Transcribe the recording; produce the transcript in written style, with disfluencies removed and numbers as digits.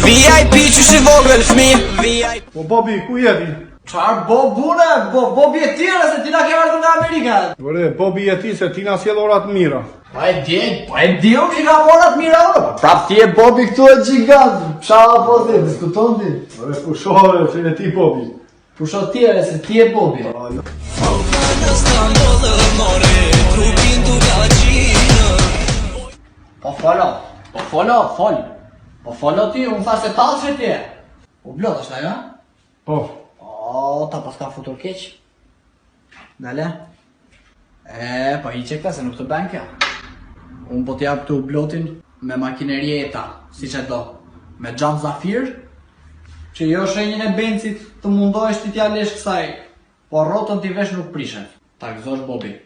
VIP që shi vogël fmi VIP. Po Bobi, ku jeti? Çfarë bobune? Bobi e tjera se ti na ke ardhur nga Amerika. Ore, Bobi e ti se ti na sjell orat mira. Po e di unë që ka morat mira unë. Prap ti e Bobi këtu e gjigant. Çfarë po ti diskuton ti? Ore, pushore, që e ti Bobi. Pusho tjere se ti e Bobi. Po folo ti, unë thash se talë që ti e. U blot është ajo? Po. O, ta pas ka futur keq. Dale? Po i qekta se nuk të ben kja. Unë po t'jap të u blotin me makinerie e ta, si që do. Me Xham Zafir, që jo shenjën e bencit të mundohesh ti t'ja lesh kësaj, po rrotën t'i vesh nuk prishen. Ta gëzosh Bobi.